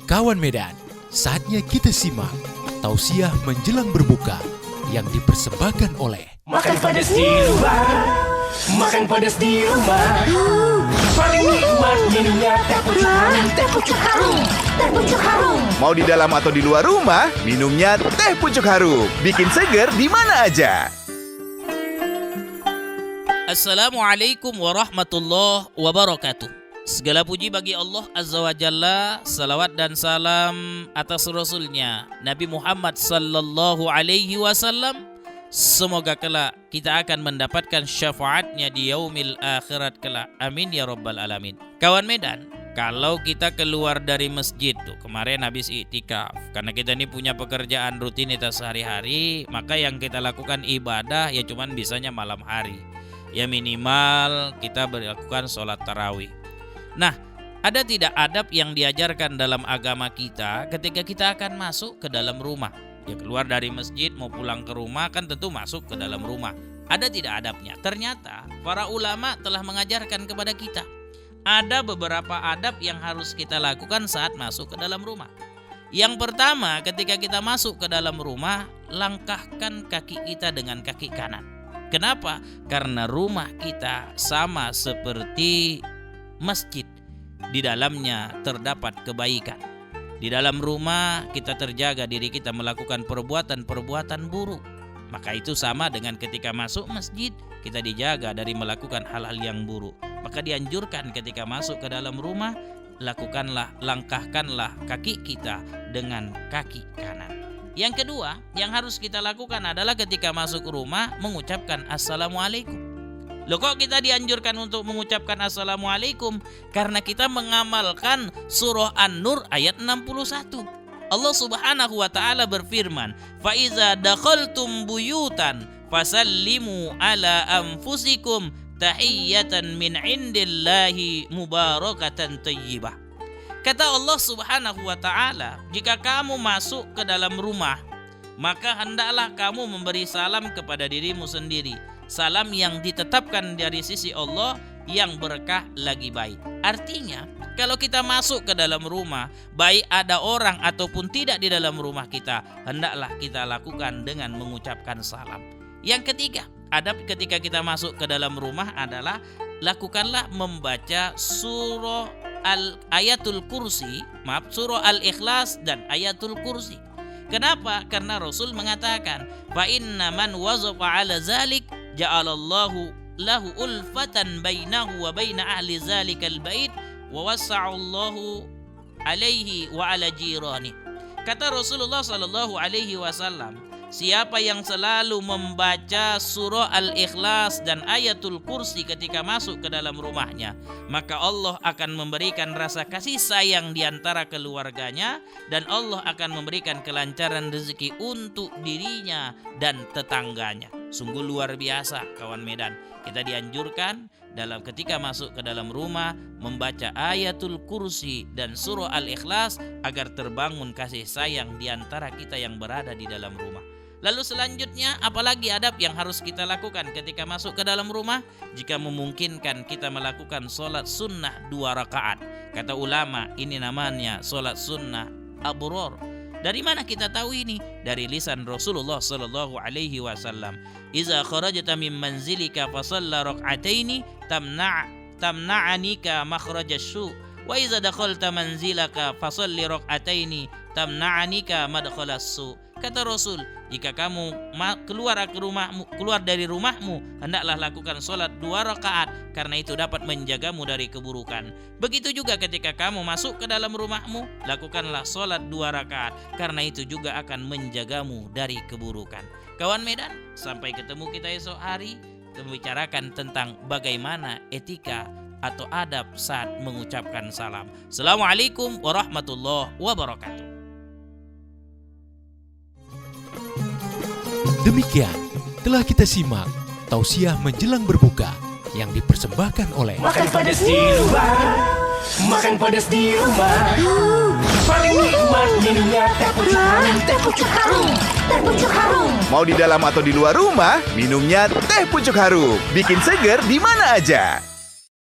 Kawan Medan, saatnya kita simak tausiah menjelang berbuka yang dipersembahkan oleh Makan pedas di luar, makan pedas di rumah. Paling nikmat minumnya teh pucuk harum, teh pucuk harum, teh pucuk harum. Mau di dalam atau di luar rumah, minumnya teh pucuk harum. Bikin seger di mana aja. Assalamualaikum warahmatullahi wabarakatuh. Segala puji bagi Allah Azza wa Jalla, salawat dan salam atas Rasulnya Nabi Muhammad sallallahu alaihi wasallam. Semoga kelak kita akan mendapatkan syafaatnya di yaumil akhirat kelak. Amin ya rabbal alamin. Kawan Medan, kalau kita keluar dari masjid tuh, kemarin habis iktikaf, karena kita ini punya pekerjaan rutinitas sehari-hari, maka yang kita lakukan ibadah ya cuman bisanya malam hari. Ya minimal kita melakukan sholat tarawih. Nah, ada tidak adab yang diajarkan dalam agama kita ketika kita akan masuk ke dalam rumah? Ya keluar dari masjid mau pulang ke rumah kan tentu masuk ke dalam rumah. Ada tidak adabnya? Ternyata para ulama telah mengajarkan kepada kita. Ada beberapa adab yang harus kita lakukan saat masuk ke dalam rumah. Yang pertama, ketika kita masuk ke dalam rumah, langkahkan kaki kita dengan kaki kanan. Kenapa? Karena rumah kita sama seperti masjid, di dalamnya terdapat kebaikan. Di dalam rumah kita terjaga diri kita melakukan perbuatan-perbuatan buruk. Maka itu sama dengan ketika masuk masjid kita dijaga dari melakukan hal-hal yang buruk. Maka dianjurkan ketika masuk ke dalam rumah, langkahkanlah kaki kita dengan kaki kanan. Yang kedua yang harus kita lakukan adalah ketika masuk rumah mengucapkan Assalamualaikum. Loh kok kita dianjurkan untuk mengucapkan Assalamualaikum? Karena kita mengamalkan surah An-Nur ayat 61. Allah subhanahu wa ta'ala berfirman, فَإِذَا دَخَلْتُمْ بُيُوتًا فَسَلِّمُوا عَلَى أَنفُسِكُمْ تَحِيَّةً مِنْ عِنْدِ اللَّهِ مُبَارَكَةً طَيِّبَةً. Kata Allah subhanahu wa ta'ala, jika kamu masuk ke dalam rumah, maka hendaklah kamu memberi salam kepada dirimu sendiri. Salam yang ditetapkan dari sisi Allah yang berkah lagi baik. Artinya, kalau kita masuk ke dalam rumah, baik ada orang ataupun tidak di dalam rumah kita, hendaklah kita lakukan dengan mengucapkan salam. Yang ketiga, adab ketika kita masuk ke dalam rumah adalah lakukanlah membaca surah Ayatul Kursi, surah Al-Ikhlas dan Ayatul Kursi. Kenapa? Karena Rasul mengatakan, fa inna man wazafa ala zalik ja'alallahu lahu ulfatan bainahu wa baina ahli zalikal bait wa wassa'allahu alaihi wa ala jirani. Kata Rasulullah sallallahu alaihi wasallam, siapa yang selalu membaca surah Al-Ikhlas dan Ayatul Kursi ketika masuk ke dalam rumahnya, maka Allah akan memberikan rasa kasih sayang di antara keluarganya dan Allah akan memberikan kelancaran rezeki untuk dirinya dan tetangganya. Sungguh luar biasa kawan Medan. Kita dianjurkan dalam ketika masuk ke dalam rumah membaca Ayatul Kursi dan surah Al-Ikhlas agar terbangun kasih sayang di antara kita yang berada di dalam rumah. Lalu selanjutnya, apalagi adab yang harus kita lakukan ketika masuk ke dalam rumah? Jika memungkinkan kita melakukan sholat sunnah 2 rakaat. Kata ulama, ini namanya sholat sunnah abror. Dari mana kita tahu ini? Dari lisan Rasulullah sallallahu alaihi wasallam. Iza kharajta min manzilika fa shalla rak'ataini tamna'anika makhrajas su. Wa iza dakhalta manzilaka fa shalli rak'ataini tamna'anika madkhalas su. Kata Rasul, jika kamu keluar dari rumahmu, hendaklah lakukan sholat 2 rakaat, karena itu dapat menjagamu dari keburukan. Begitu juga ketika kamu masuk ke dalam rumahmu, lakukanlah sholat 2 rakaat, karena itu juga akan menjagamu dari keburukan. Kawan Medan, sampai ketemu kita esok hari, kita membicarakan tentang bagaimana etika atau adab saat mengucapkan salam. Assalamualaikum warahmatullahi wabarakatuh. Demikian telah kita simak tausiah menjelang berbuka yang dipersembahkan oleh Makan pedas di luar, makan pedas di rumah. Paling nikmat minumnya teh pucuk harum, teh pucuk harum, teh pucuk harum. Mau di dalam atau di luar rumah, minumnya teh pucuk harum. Bikin seger di mana aja.